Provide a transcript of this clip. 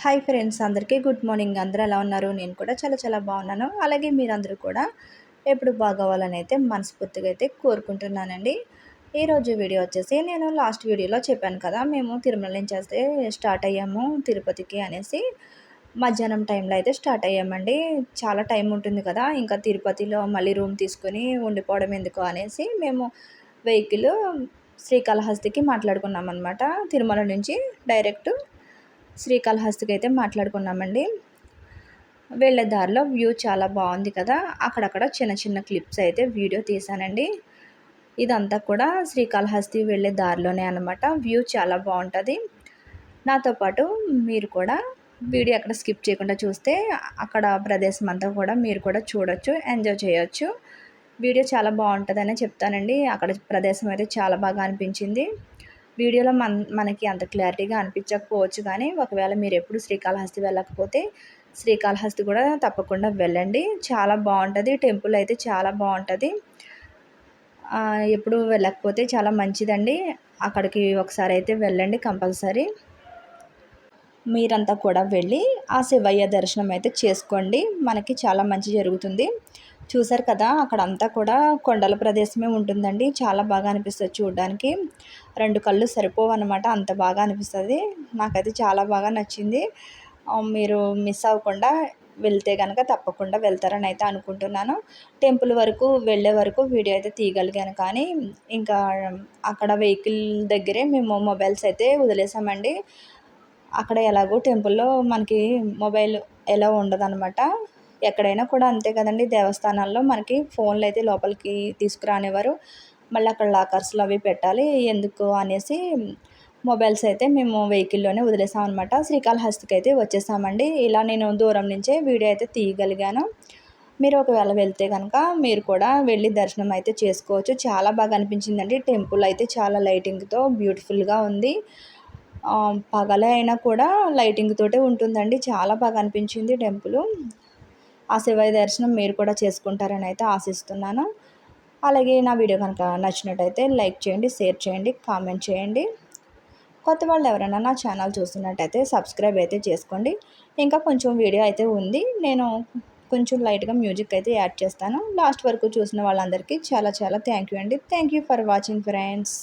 Hi friends, అందరికీ good morning. అందరూ ఎలా ఉన్నారు? నేను కూడా చాలా చాలా బాగున్నాను. అలాగే మీరందరూ కూడా ఎప్పుడు బాగోవాలని అయితే మనస్ఫూర్తిగా అయితే కోరుకుంటున్నానండి. ఈరోజు వీడియో వచ్చేసి నేను లాస్ట్ వీడియోలో చెప్పాను కదా, మేము తిరుమల నుంచి అయితే స్టార్ట్ అయ్యాము తిరుపతికి అనేసి. మధ్యాహ్నం టైంలో అయితే స్టార్ట్ అయ్యామండి. చాలా టైం ఉంటుంది కదా, ఇంకా తిరుపతిలో మళ్ళీ రూమ్ తీసుకొని ఉండిపోవడం ఎందుకు అనేసి మేము వెహికల్ శ్రీకాళహస్తికి మాట్లాడుకున్నాం అనమాట. తిరుమల నుంచి డైరెక్ట్ శ్రీకాళహస్తికి అయితే మాట్లాడుకున్నామండి. వెళ్ళే దారిలో వ్యూ చాలా బాగుంది కదా, అక్కడక్కడ చిన్న చిన్న క్లిప్స్ అయితే వీడియో తీసానండి. ఇదంతా కూడా శ్రీకాళహస్తి వెళ్ళే దారిలోనే అనమాట. వ్యూ చాలా బాగుంటుంది. నాతో పాటు మీరు కూడా వీడియో అక్కడ స్కిప్ చేయకుండా చూస్తే అక్కడ ప్రదేశం అంతా కూడా మీరు కూడా చూడొచ్చు, ఎంజాయ్ చేయొచ్చు. వీడియో చాలా బాగుంటుందనే చెప్తానండి. అక్కడ ప్రదేశం అయితే చాలా బాగా అనిపించింది. వీడియోలో మనకి అంత క్లారిటీగా అనిపించకపోవచ్చు, కానీ ఒకవేళ మీరు ఎప్పుడు శ్రీకాళహస్తి వెళ్ళకపోతే శ్రీకాళహస్తి కూడా తప్పకుండా వెళ్ళండి. చాలా బాగుంటుంది. టెంపుల్ అయితే చాలా బాగుంటుంది. ఎప్పుడు వెళ్ళకపోతే చాలా మంచిదండి. అక్కడికి ఒకసారి అయితే వెళ్ళండి కంపల్సరీ. మీరంతా కూడా వెళ్ళి ఆ శివయ్య దర్శనం అయితే చేసుకోండి. మనకి చాలా మంచి జరుగుతుంది. చూసారు కదా, అక్కడంతా కూడా కొండల ప్రదేశమే ఉంటుందండి. చాలా బాగా అనిపిస్తుంది చూడడానికి. 2 కళ్ళు సరిపోవన్నమాట, అంత బాగా అనిపిస్తుంది. నాకైతే చాలా బాగా నచ్చింది. మీరు మిస్ అవ్వకుండా వెళ్తే కనుక తప్పకుండా వెళ్తారని అయితే అనుకుంటున్నాను. టెంపుల్ వరకు వెళ్ళే వరకు వీడియో అయితే తీయగలిగాను, కానీ ఇంకా అక్కడ వెహికల్ దగ్గరే మేము మొబైల్స్ అయితే వదిలేసామండి. అక్కడ ఎలాగో టెంపుల్లో మనకి మొబైల్ ఎలా ఉండదన్నమాట. ఎక్కడైనా కూడా అంతే కదండి, దేవస్థానాల్లో మనకి ఫోన్లు అయితే లోపలికి తీసుకురానివ్వరు. మళ్ళీ అక్కడ లాకర్స్లో అవి పెట్టాలి ఎందుకు అనేసి మొబైల్స్ అయితే మేము వెహికల్లోనే వదిలేసాం అనమాట. శ్రీకాళహస్తికి అయితే వచ్చేసామండి. ఇలా నేను దూరం నుంచే వీడియో అయితే తీయగలిగాను. మీరు ఒకవేళ వెళ్తే కనుక మీరు కూడా వెళ్ళి దర్శనం అయితే చేసుకోవచ్చు. చాలా బాగా అనిపించిందండి. టెంపుల్ అయితే చాలా లైటింగ్తో బ్యూటిఫుల్గా ఉంది. పగలే అయినా కూడా లైటింగ్ తోటే ఉంటుందండి. చాలా బాగా అనిపించింది టెంపుల్. ఆ శివయ్య దర్శనం మీరు కూడా చేసుకుంటారని అయితే ఆశిస్తున్నాను. అలాగే నా వీడియో కనుక నచ్చినట్టయితే లైక్ చేయండి, షేర్ చేయండి, కామెంట్ చేయండి. కొత్త వాళ్ళు ఎవరైనా నా ఛానల్ చూస్తున్నట్టయితే సబ్స్క్రైబ్ అయితే చేసుకోండి. ఇంకా కొంచెం వీడియో అయితే ఉంది, నేను కొంచెం లైట్గా మ్యూజిక్ అయితే యాడ్ చేస్తాను. లాస్ట్ వరకు చూసిన వాళ్ళందరికీ చాలా చాలా థ్యాంక్ యూ అండి. Thank you for watching friends.